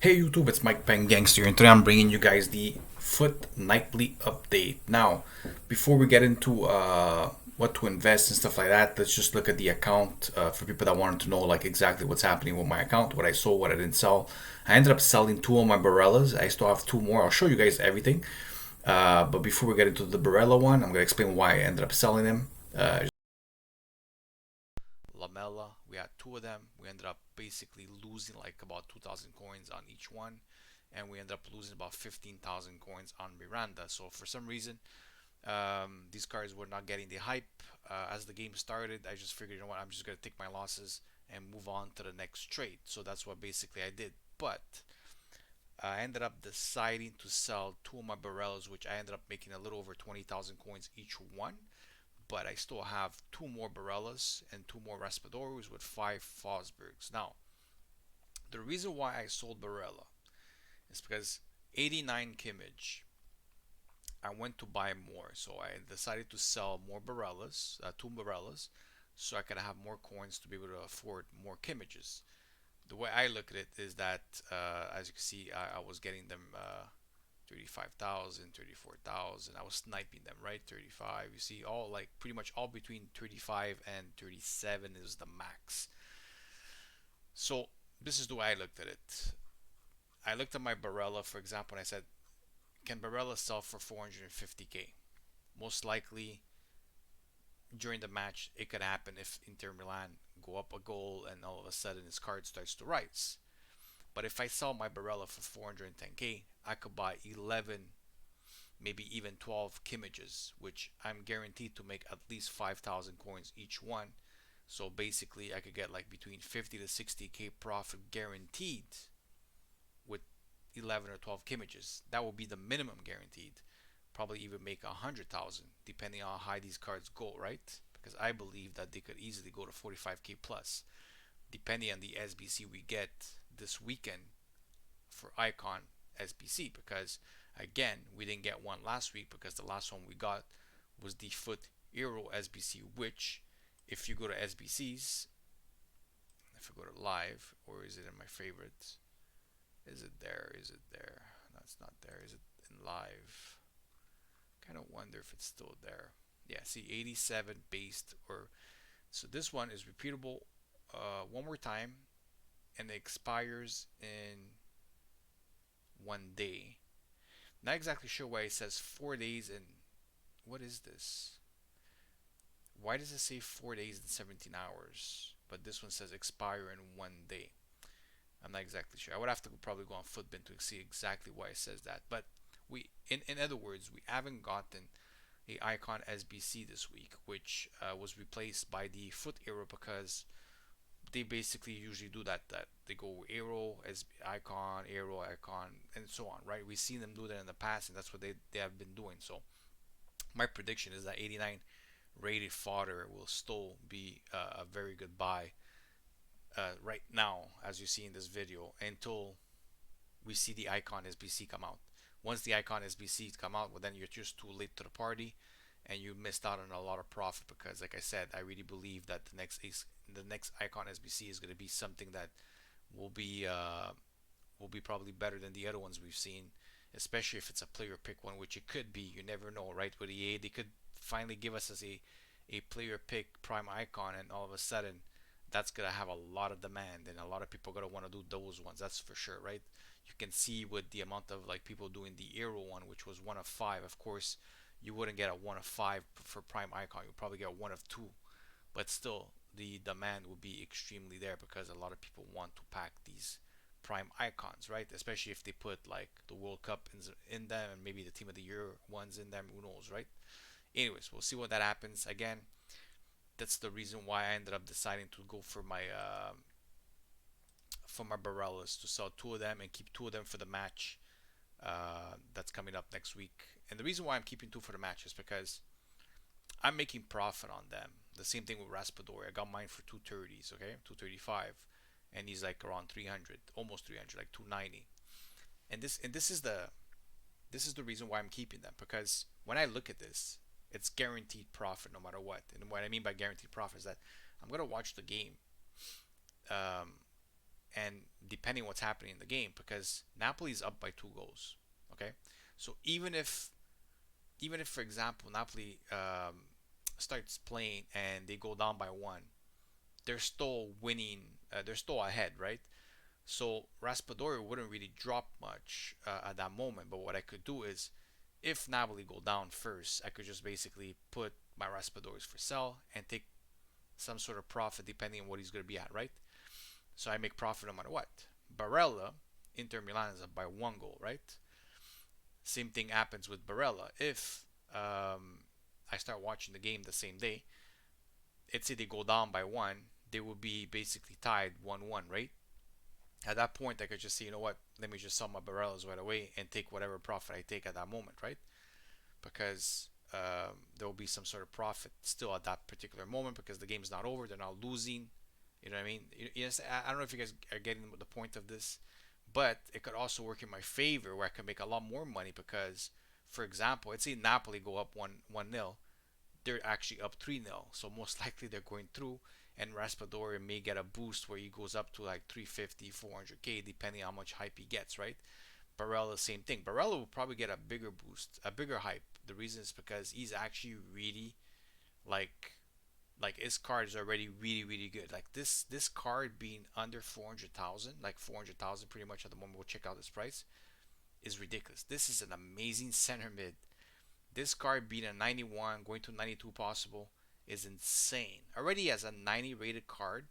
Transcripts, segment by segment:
Hey YouTube, it's Mike Peng Gangster, and today I'm bringing you guys the Foot Nightly Update. Now, before we get into what to invest and stuff like that, let's just look at the account for people that wanted to know like exactly what's happening with my account, what I sold, what I didn't sell. I ended up selling two of my Barellas. I still have two more. I'll show you guys everything. But before we get into the Barella one, I'm gonna explain why I ended up selling them. Lamella. We had two of them. We ended up basically losing like about 2,000 coins on each one, and we ended up losing about 15,000 coins on Miranda. So for some reason, these cards were not getting the hype. As the game started, I just figured, you know what, I'm just gonna take my losses and move on to the next trade. So that's what basically I did. But I ended up deciding to sell two of my barrels, which I ended up making a little over 20,000 coins each one, but I still have two more Barellas and two more Raspadorius with five Fosbergs. Now, the reason why I sold Barella is because 89 Kimmage, I went to buy more. So I decided to sell more Barellas, two Barellas, so I could have more coins to be able to afford more Kimmages. The way I look at it is that, as you can see, I was getting them 35,000, 34,000. I was sniping them, right? 35. You see, all like pretty much all between 35 and 37 is the max. So this is the way I looked at it. I looked at my Barella, for example, and I said, can Barella sell for 450k? Most likely during the match, it could happen if Inter Milan go up a goal and all of a sudden his card starts to rise. But if I sell my Barella for 410k, I could buy 11, maybe even 12 Kimmages, which I'm guaranteed to make at least 5,000 coins each one. So basically, I could get like between 50 to 60k profit guaranteed with 11 or 12 Kimmages. That would be the minimum guaranteed. Probably even make 100,000 depending on how high these cards go, right? Because I believe that they could easily go to 45k plus, depending on the SBC we get this weekend for Icon SBC. Because again, we didn't get one last week because the last one we got was the Foot Euro SBC, which if you go to SBCs, if I go to live, or is it in my favorites? Is it there? Is it there? No, it's not there. Is it in live? Kind of wonder if it's still there. Yeah, see, 87 based, or so this one is repeatable one more time, and it expires in 1 day. Not exactly sure why it says 4 days and what is this? Why does it say 4 days and 17 hours? But this one says expire in 1 day. I'm not exactly sure. I would have to probably go on Footbin to see exactly why it says that. But in other words, we haven't gotten a Icon SBC this week, which was replaced by the Foot Aero because they basically usually do that they go Aero as Aero Icon, and so on, right? We've seen them do that in the past, and that's what they have been doing. So my prediction is that 89 rated fodder will still be a very good buy right now, as you see in this video, until we see the Icon SBC come out. Once the Icon SBC come out, well, then you're just too late to the party, and you missed out on a lot of profit because, like I said, I really believe that the next Icon SBC is going to be something that will be uh, will be probably better than the other ones we've seen, especially if it's a player pick one, which it could be. You never know, right? With EA, they could finally give us as a player pick prime icon, and all of a sudden, that's gonna have a lot of demand, and a lot of people are gonna want to do those ones. That's for sure, right? You can see with the amount of like people doing the Aero one, which was one of five. Of course, you wouldn't get a one of five for prime icon. You'll probably get one of two, but still, the demand will be extremely there because a lot of people want to pack these prime icons, right? Especially if they put like the World Cup in them and maybe the Team of the Year ones in them. Who knows, right? Anyways, we'll see what that happens. Again, that's the reason why I ended up deciding to go for my Barellas, to sell two of them and keep two of them for the match that's coming up next week. And the reason why I'm keeping two for the match is because I'm making profit on them. The same thing with Raspadori. I got mine for 230s, okay, 235, and he's like around 300, almost 300, like 290. And this is the reason why I'm keeping them, because when I look at this, it's guaranteed profit no matter what. And what I mean by guaranteed profit is that I'm gonna watch the game, um, and depending what's happening in the game, because Napoli's up by 2 goals. Okay, so even if for example Napoli starts playing and they go down by one, they're still winning. They're still ahead, right? So Raspadori wouldn't really drop much at that moment. But what I could do is, if Napoli go down first, I could just basically put my Raspadoris for sell and take some sort of profit depending on what he's going to be at, right? So I make profit no matter what. Barella, Inter Milan is up by 1 goal, right? Same thing happens with Barella. If I start watching the game the same day, let's say they go down by one, they will be basically tied 1-1, right? At that point, I could just say, you know what, let me just sell my Barellas right away and take whatever profit I take at that moment, right? Because there will be some sort of profit still at that particular moment because the game's not over, they're not losing. You know what I mean? Yes, I don't know if you guys are getting the point of this, but it could also work in my favor where I can make a lot more money because, for example, let's say Napoli go up 1-0, they're actually up 3-0. So most likely they're going through, and Raspadori may get a boost where he goes up to like 350, 400k, depending on how much hype he gets, right? Barella, same thing. Barella will probably get a bigger boost, a bigger hype. The reason is because he's actually really like his card is already really good. Like this card being under 400,000, like 400,000 pretty much at the moment. We'll check out this price is ridiculous. This is an amazing center mid. This card being a 91, going to 92 possible is insane. Already as a 90 rated card,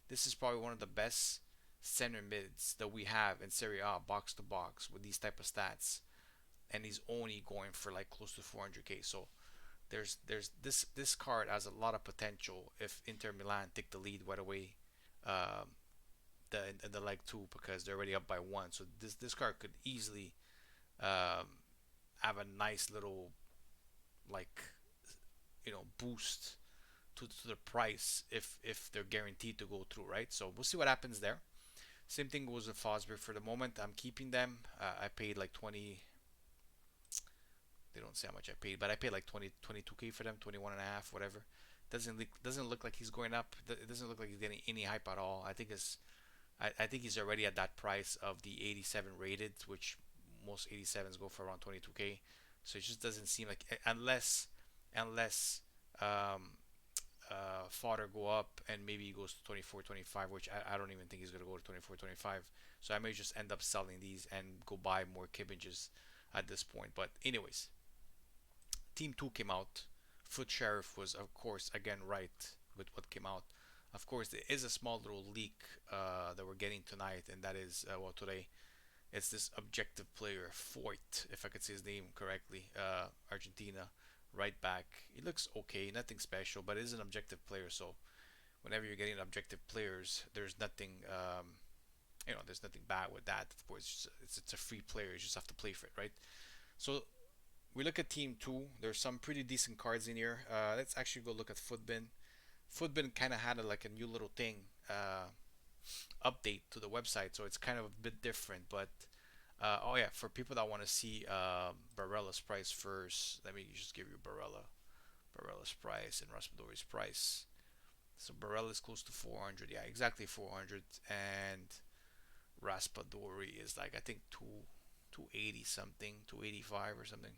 this is probably one of the best center mids that we have in Serie A, box to box, with these type of stats. And he's only going for like close to 400k. So there's this card has a lot of potential if Inter Milan take the lead right away, um, the leg two because they're already up by one. So this card could easily um, have a nice little like boost to the price if they're guaranteed to go through, right? So we'll see what happens there. Same thing goes with Fosbury. For the moment, I'm keeping them. I paid like 20. They don't say how much I paid, but I paid like 22k for them, 21 and a half, whatever. Doesn't look like he's going up. It doesn't look like he's getting any hype at all. I think he's already at that price of the 87 rated, which most 87s go for around 22k. So it just doesn't seem like unless um, fodder go up and maybe he goes to 24, 25, which I don't even think he's gonna go to 24, 25. So I may just end up selling these and go buy more Kibbages at this point. But anyways, Team 2 came out. Foot Sheriff was, of course, again right with what came out. Of course, there is a small little leak that we're getting tonight, and that is, well, today. It's this objective player, Foyt, if I could say his name correctly, Argentina, right back. He looks okay, nothing special, but it is an objective player, so whenever you're getting objective players, there's nothing, there's nothing bad with that. Of course, it's a free player, you just have to play for it, right? So we look at Team 2. There's some pretty decent cards in here. Let's actually go look at Footbin. Footbin kind of had like a new little thing update to the website, so it's kind of a bit different. But oh yeah, for people that want to see Barella's price first, let me just give you Barella's price and Raspadori's price. So Barella is close to 400, yeah, exactly 400, and Raspadori is like I think 280 something, 285 or something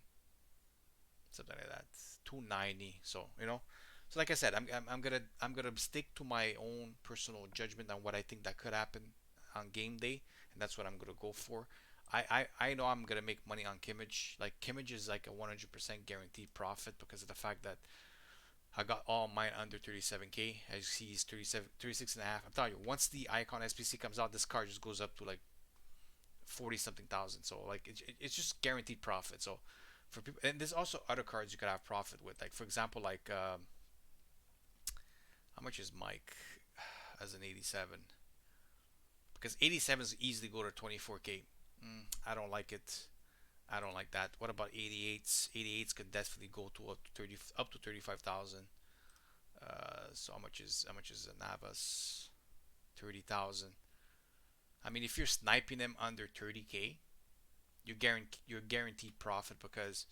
like that, 290. So so like I said, I'm gonna stick to my own personal judgment on what I think that could happen on game day, and that's what I'm gonna go for. I know I'm gonna make money on Kimmich. Like Kimmich is like a 100% guaranteed profit because of the fact that I got all mine under 37k. As you see, he's 37, 36 and a half. I'm telling you, once the icon SPC comes out, this card just goes up to like 40 something thousand. So like it's just guaranteed profit. So for people, and there's also other cards you could have profit with. Like for example, like how much is Mike as an 87? Because 87s easily go to 24k. I don't like it. I don't like that. What about 88s? 88s could definitely go to up to 35,000. So how much is a Navas? 30,000. I mean, if you're sniping them under 30k, you're guaranteed profit because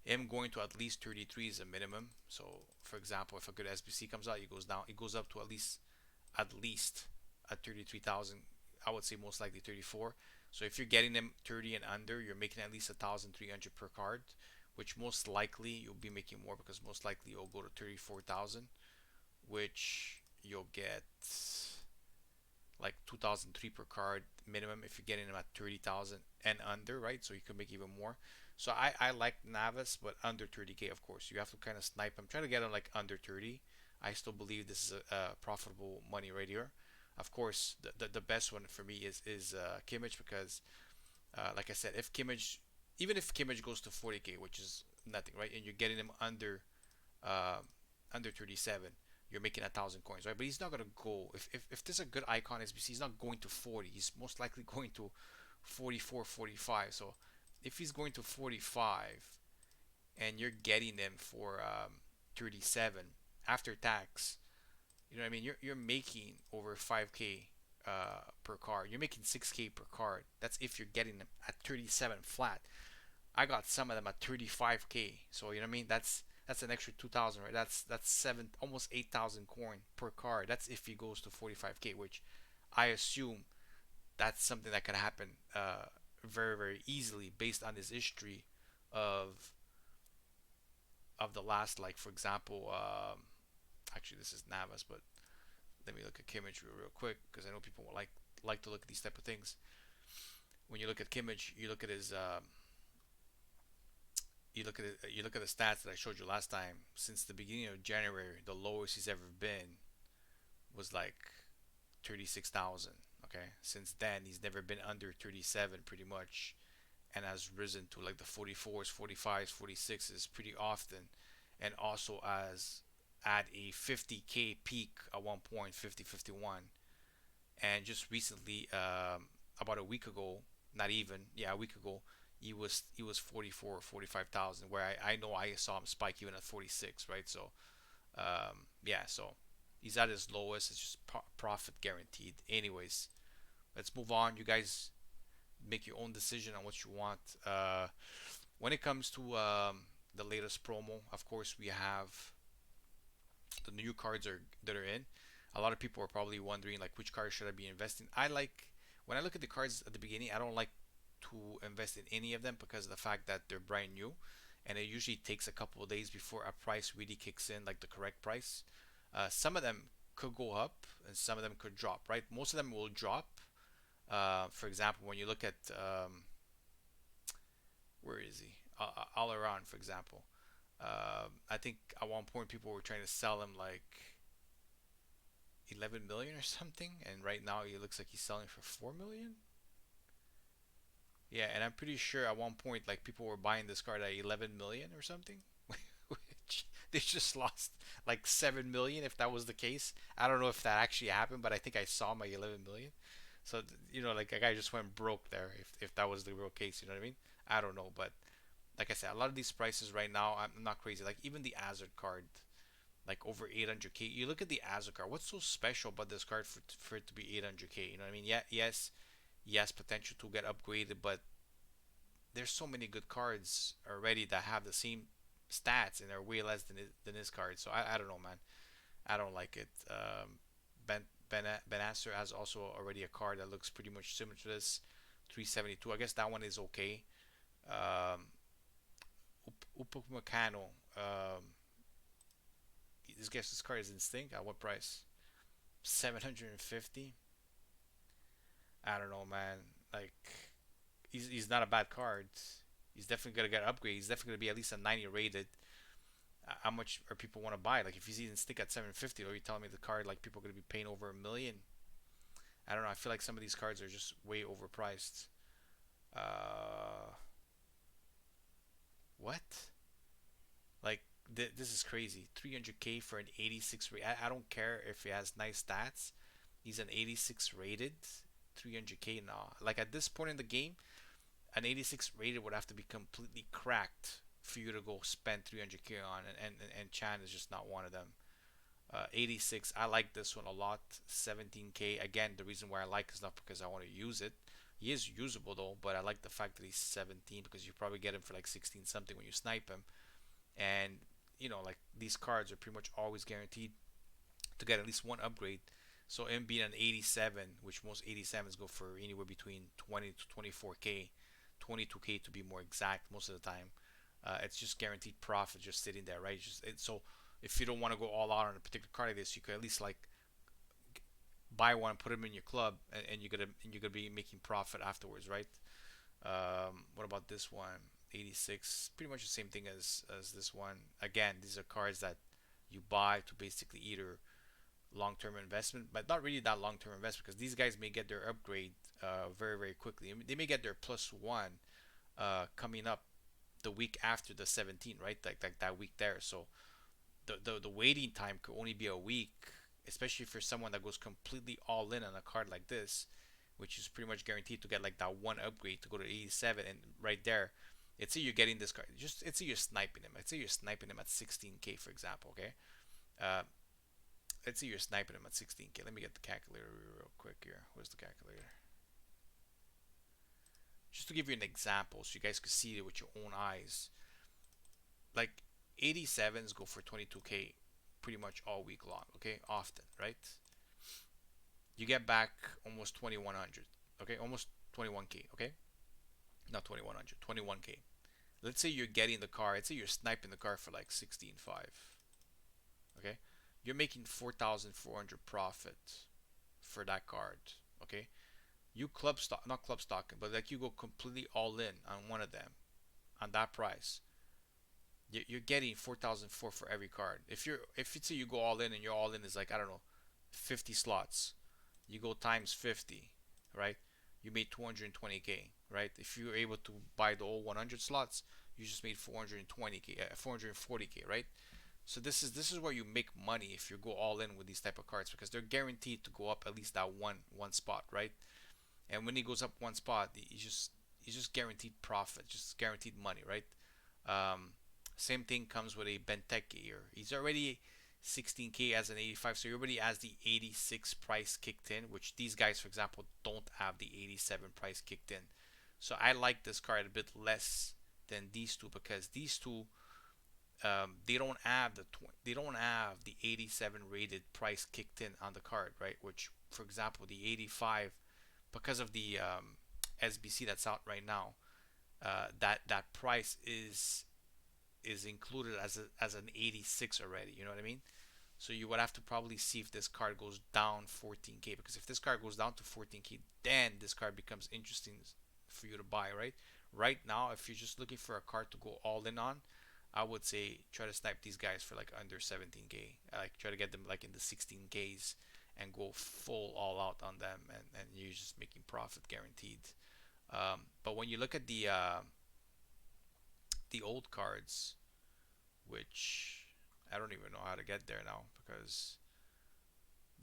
him going to at least 33 is a minimum. So, for example, if a good SBC comes out, it goes up to at least at 33,000 I would say most likely 34. So if you're getting them 30 and under, you're making at least 1,300 per card, which most likely you'll be making more because most likely you'll go to 34,000, which you'll get like 2003 per card minimum if you're getting them at 30,000 and under, right? So you can make even more. So I like Navas, but under 30k, of course. You have to kind of snipe them. Try to get them like under 30. I still believe this is a profitable money right here. Of course, the best one for me is Kimmich because, like I said, if Kimmich, even if Kimmich goes to 40k, which is nothing, right? And you're getting him uh, under 37, you're making 1,000 coins, right? But he's not gonna go if there's a good icon SBC, he's not going to 40. He's most likely going to 44, 45. So if he's going to 45 and you're getting them for 37 after tax, you know what I mean? You're making over 5k per card. You're making 6k per card. That's if you're getting them at 37 flat. I got some of them at 35k. So you know what I mean? That's an extra 2,000, right? That's seven, almost 8,000 coin per card. That's if he goes to 45k, which I assume that's something that can happen very very easily based on his history of the last, like for example, actually this is Navas, but let me look at Kimmich real quick because I know people will like to look at these type of things. When you look at Kimmich, you look at his you look at the stats that I showed you last time. Since the beginning of January, the lowest he's ever been was like 36,000. Okay, since then he's never been under 37 pretty much, and has risen to like the 44s, 45s, 46s pretty often, and also as at a 50k peak at one point, 50, 51, and just recently, about a week ago, not even, yeah, a week ago, he was 44 or 45,000, where I know I saw him spike even at 46, right? So yeah, so he's at his lowest. It's just profit guaranteed. Anyways, let's move on. You guys make your own decision on what you want. When it comes to the latest promo, of course, we have the new cards that are in. A lot of people are probably wondering like which cards should I be investing. I like when I look at the cards at the beginning, I don't like to invest in any of them because of the fact that they're brand new, and it usually takes a couple of days before a price really kicks in, like the correct price. Some of them could go up and some of them could drop, right? Most of them will drop. For example, when you look at where is he? All around, for example. I think at one point people were trying to sell him like 11 million or something, and right now he looks like he's selling for 4 million. Yeah, and I'm pretty sure at one point like people were buying this card at 11 million or something, which they just lost like 7 million if that was the case. I don't know if that actually happened, but I think I saw my 11 million. So like a guy just went broke there if that was the real case. You know what I mean? I don't know, but like I said, a lot of these prices right now, I'm not crazy. Like even the Azure card, like over 800k. You look at the Azure card. What's so special about this card for it to be 800k? You know what I mean? Yeah, yes, potential to get upgraded, but there's so many good cards already that have the same stats and are way less than his card. So I don't know, man. I don't like it. Ben Asser has also already a card that looks pretty much similar to this, 372. I guess that one is okay. Um, Upamecano. This card is instinct. At what price? 750. I don't know, man. Like he's not a bad card. He's definitely gonna get an upgrade. He's definitely gonna be at least a 90 rated. How much are people want to buy? Like if he's even stick at 750, or you telling me the card like people are gonna be paying over a million? I don't know. I feel like some of these cards are just way overpriced. Uh, what? Like this is crazy. 300k for an 86 rate. I don't care if he has nice stats. He's an 86 rated. 300k now. Like at this point in the game, an 86 rated would have to be completely cracked for you to go spend 300k on, and Chan is just not one of them. 86, I like this one a lot. 17k, again, the reason why I like is not because I want to use it. He is usable though, but I like the fact that he's 17 because you probably get him for like 16 something when you snipe him. And like these cards are pretty much always guaranteed to get at least one upgrade. So him being an 87, which most 87s go for anywhere between 20 to 24k, 22k to be more exact most of the time. It's just guaranteed profit just sitting there, right? So if you don't want to go all out on a particular card like this, you could at least like buy one, put them in your club, and you're gonna be making profit afterwards, right? What about this one? 86, pretty much the same thing as this one. Again, these are cards that you buy to basically either long-term investment, but not really that long-term investment because these guys may get their upgrade very very quickly. I mean, they may get their +1 coming up the week after the 17, right? Like that week there. So the waiting time could only be a week, especially for someone that goes completely all in on a card like this, which is pretty much guaranteed to get like that one upgrade to go to 87, and right there, let's say you're getting this card. Just let's say you're sniping him. Let's say you're sniping him at 16k, for example. Okay. Uh, let's say you're sniping him at 16k. Let me get the calculator real quick here. Where's the calculator? Just to give you an example, so you guys could see it with your own eyes. Like 87s go for 22k pretty much all week long. Okay, often, right? You get back almost 2100. Okay, almost 21k. Okay, not 2100, 21k. Let's say you're getting the car. Let's say you're sniping the car for like 16.5. Okay, you're making 4,400 profit for that card. Okay, you club stock, not club stock, but like you go completely all in on one of them on that price. You're getting 4,004 for every card. If it's you go all in and your all in is like I don't know, 50 slots, you go times 50, right? You made 220k, right? If you were able to buy the old 100 slots, you just made 420k, 440k, right? So this is where you make money if you go all in with these type of cards because they're guaranteed to go up at least that one spot, right? And when he goes up one spot, he's just guaranteed profit, just guaranteed money, right? Um, Same thing comes with a Benteke here. He's already 16k as an 85, so he already has the 86 price kicked in, which these guys, for example, don't have the 87 price kicked in. So I like this card a bit less than these two because these two they don't have the 87 rated price kicked in on the card, right? Which, for example, the 85 because of the SBC that's out right now, that price is included as an 86 already. You know what I mean? So you would have to probably see if this card goes down 14k because if this card goes down to 14k, then this card becomes interesting for you to buy, right? Right now, if you're just looking for a card to go all in on, I would say try to snipe these guys for like under 17k. Like try to get them like in the 16ks and go full all out on them, and you're just making profit guaranteed. But when you look at the old cards, which I don't even know how to get there now because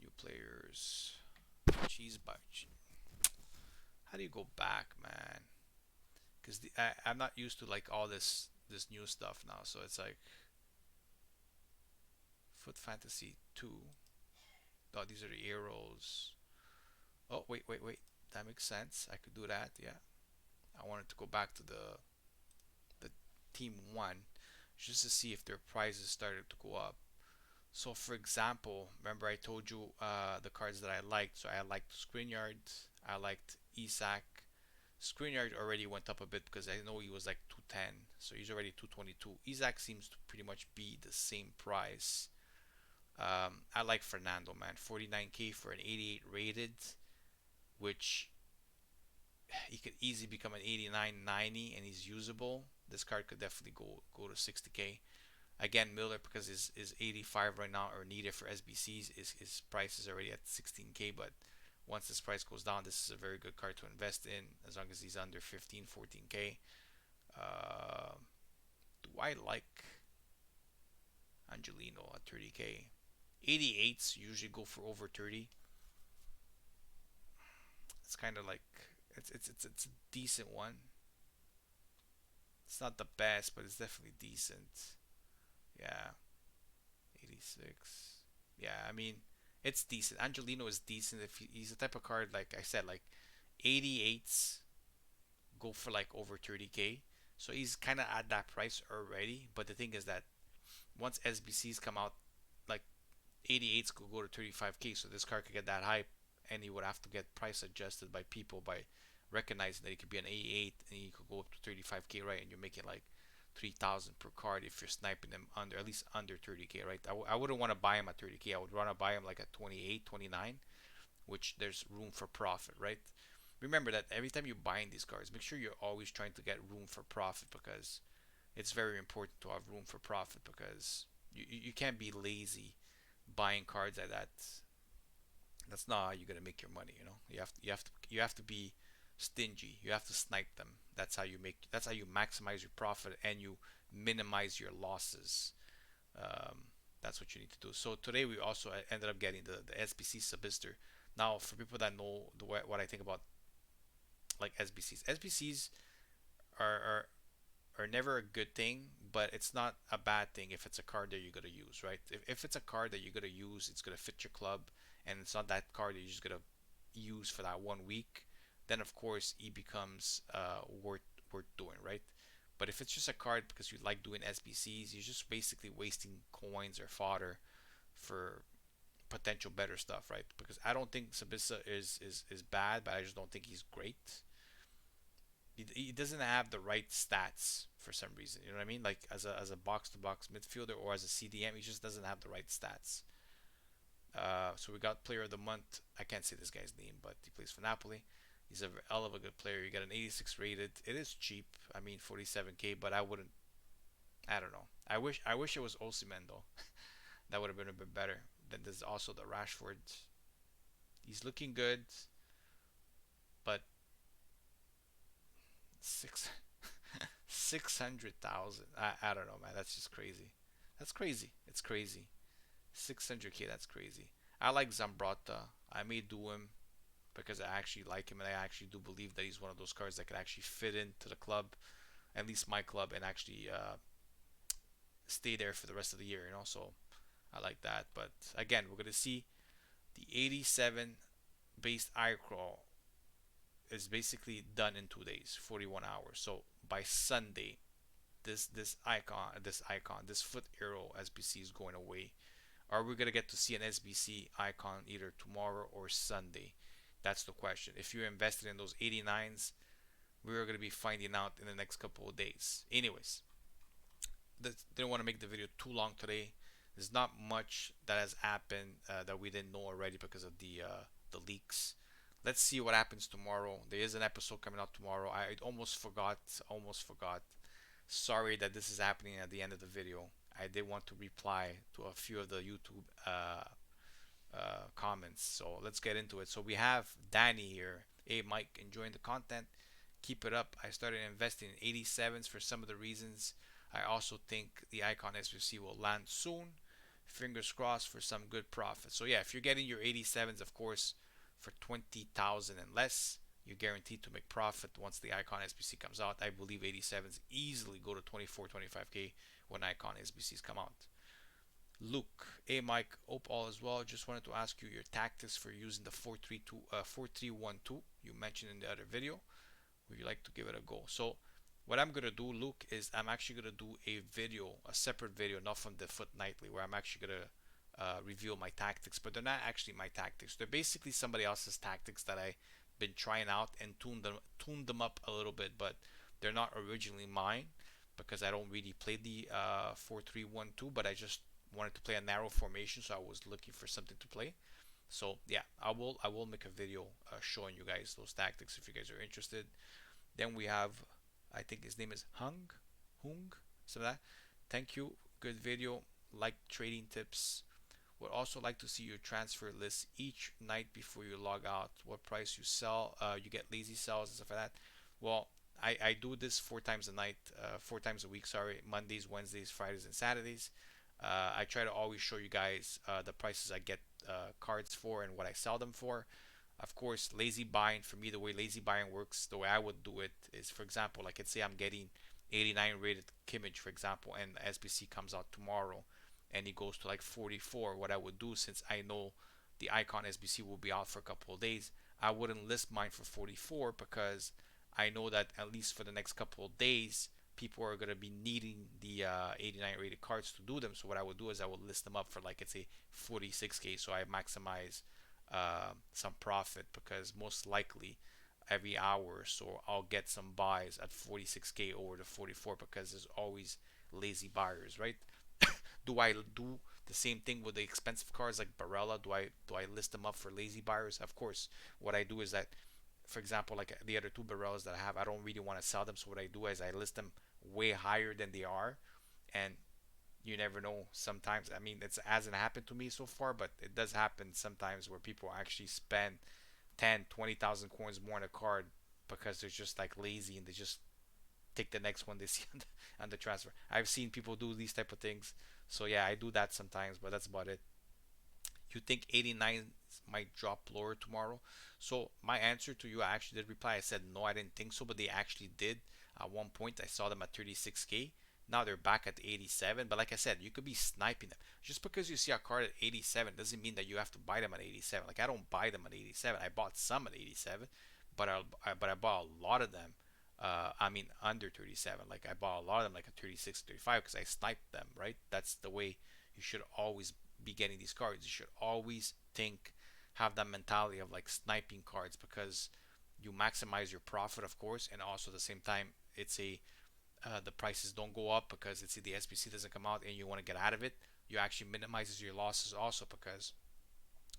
new players, cheese by cheese. How do you go back, man? Because I'm not used to like all this new stuff now. So it's like Foot Fantasy 2. Oh, these are the arrows. Oh, wait. That makes sense. I could do that. Yeah. I wanted to go back to the team 1 just to see if their prices started to go up. So for example, remember I told you the cards that I liked. So I liked Skriniar, I liked Isak. Skriniar already went up a bit because I know he was like 210, so he's already 222. Isak seems to pretty much be the same price. I like Fernando, man, 49k for an 88 rated, which he could easily become an 89, 90, and he's usable. This card could definitely go to 60k. Again, Miller because his 85 right now or needed for SBCs his price is already at 16k, but once this price goes down, this is a very good card to invest in as long as he's under 15, 14k. Uh, do I like Angelino at 30k? 88s usually go for over 30. It's kind of like it's a decent one. It's not the best, but it's definitely decent. Yeah, 86. Yeah, I mean, it's decent. Angelino is decent. If he's the type of card, like I said, like 88s go for like over 30k. So he's kind of at that price already. But the thing is that once SBCs come out, like 88s could go to 35K, so this car could get that hype, and he would have to get price adjusted by people by recognizing that it could be an 88 and he could go up to 35K, right? And you're making like 3,000 per card if you're sniping them under at least under 30K, right? I wouldn't want to buy him at 30K. I would want to buy him like at 28, 29, which there's room for profit, right? Remember that every time you're buying these cards, make sure you're always trying to get room for profit, because it's very important to have room for profit, because you can't be lazy buying cards like that. That's not how you're gonna make your money. You have to be stingy. You have to snipe them. That's how you maximize your profit and you minimize your losses. Um, that's what you need to do. So today we also ended up getting the SBC Subistor. Now, for people that know what I think about like SBCs are are never a good thing, but it's not a bad thing if it's a card that you're gonna use, right? If it's a card that you're gonna use, it's gonna fit your club, and it's not that card that you're just gonna use for that 1 week, then of course it becomes worth doing, right? But if it's just a card because you like doing SBCs, you're just basically wasting coins or fodder for potential better stuff, right? Because I don't think Sabissa is bad, but I just don't think he's great. He doesn't have the right stats for some reason. You know what I mean? Like as a box to box midfielder or as a CDM, he just doesn't have the right stats. So we got player of the month. I can't say this guy's name, but he plays for Napoli. He's a hell of a good player. You got an 86 rated. It is cheap. I mean 47K, but I wouldn't. I don't know. I wish it was Osimhen though. That would have been a bit better. Then there's also the Rashford. He's looking good, but six 600,000. I don't know, man. That's just crazy. That's crazy. It's crazy. 600K. That's crazy. I like Zambrotta. I may do him because I actually like him and I actually do believe that he's one of those cards that could actually fit into the club, at least my club, and actually stay there for the rest of the year. So I like that. But again, we're gonna see the 87 based eye crawl is basically done in 2 days, 41 hours. So by Sunday, this foot arrow SBC is going away. Are we gonna get to see an SBC icon either tomorrow or Sunday? That's the question. If you're invested in those 89s, we're gonna be finding out in the next couple of days. Anyways, didn't want to make the video too long today. There's not much that has happened that we didn't know already because of the leaks. Let's see what happens tomorrow. There is an episode coming out tomorrow. I almost forgot. Almost forgot. Sorry that this is happening at the end of the video. I did want to reply to a few of the YouTube comments. So let's get into it. So we have Danny here. Hey Mike, enjoying the content. Keep it up. I started investing in 87s for some of the reasons. I also think the Icon SBC will land soon. Fingers crossed for some good profit. So yeah, if you're getting your 87s, of course, for 20,000 and less, you're guaranteed to make profit once the Icon SBC comes out. I believe 87s easily go to 24, 25K when Icon SBCs come out. Luke, hey Mike, hope all is well. Just wanted to ask you your tactics for using the 4-3-1-2 you mentioned in the other video. Would you like to give it a go? So what I'm gonna do, Luke, is I'm actually gonna do a separate video, not from the Foot Nightly, where I'm actually gonna reveal my tactics, but they're not actually my tactics. They're basically somebody else's tactics that I've been trying out and tuned them up a little bit, but they're not originally mine because I don't really play the 4-3-1-2, but I just wanted to play a narrow formation, so I was looking for something to play. So yeah, I will make a video showing you guys those tactics if you guys are interested. Then we have, I think his name is Hung, so that. Thank you, good video. Like trading tips. Would also like to see your transfer list each night before you log out. What price you sell? You get lazy sells and stuff like that. Well, I do this 4 times a night, 4 times a week. Sorry, Mondays, Wednesdays, Fridays, and Saturdays. I try to always show you guys the prices I get cards for and what I sell them for. Of course, lazy buying, for me, the way lazy buying works, the way I would do it is, for example, like let's say I'm getting 89 rated Kimmich, for example, and SBC comes out tomorrow and he goes to like 44. What I would do, since I know the Icon SBC will be out for a couple of days, I wouldn't list mine for 44 because I know that at least for the next couple of days, people are gonna be needing the 89 rated cards to do them. So what I would do is I would list them up for like let's say 46k, so I maximize some profit, because most likely every hour or so I'll get some buys at 46k over the 44, because there's always lazy buyers, right? Do I do the same thing with the expensive cards like Barella? Do I list them up for lazy buyers? Of course. What I do is that, for example, like the other two Barellas that I have, I don't really want to sell them. So what I do is I list them way higher than they are, and you never know. Sometimes, I mean, it hasn't happened to me so far, but it does happen sometimes where people actually spend 10, 20,000 coins more on a card because they're just like lazy and they just take the next one they see on the transfer. I've seen people do these type of things. So yeah, I do that sometimes, but that's about it. You think 89 might drop lower tomorrow? So my answer to you, I actually did reply. I said no, I didn't think so, but they actually did. At one point, I saw them at 36k. Now they're back at 87. But like I said, you could be sniping them. Just because you see a card at 87 doesn't mean that you have to buy them at 87. Like I don't buy them at 87. I bought some at 87, but I bought a lot of them. I mean under 37. Like I bought a lot of them like at 36, 35 because I sniped them. Right? That's the way you should always be getting these cards. You should always have that mentality of like sniping cards, because you maximize your profit, of course, and also at the same time, it's a the prices don't go up because it's the SBC doesn't come out and you want to get out of it. You actually minimizes your losses also because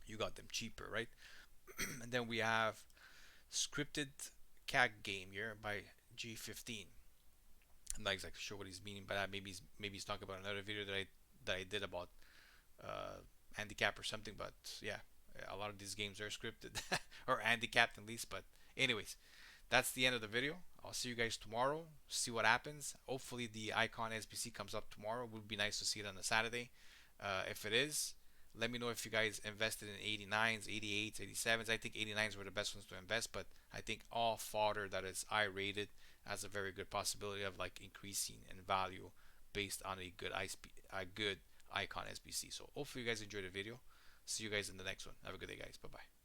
you got them cheaper, right? And then we have scripted CAG game here by G15. I'm not exactly sure what he's meaning by that. Maybe he's talking about another video that I did about handicap or something. But yeah, a lot of these games are scripted or handicapped at least. But anyways, that's the end of the video. I'll see you guys tomorrow. See what happens. Hopefully the Icon SBC comes up tomorrow. It would be nice to see it on a Saturday. If it is, let me know if you guys invested in 89s, 88s, 87s. I think 89s were the best ones to invest, but I think all fodder that is I rated has a very good possibility of like increasing in value based on a good Icon SBC. So hopefully you guys enjoyed the video. See you guys in the next one. Have a good day, guys. Bye bye.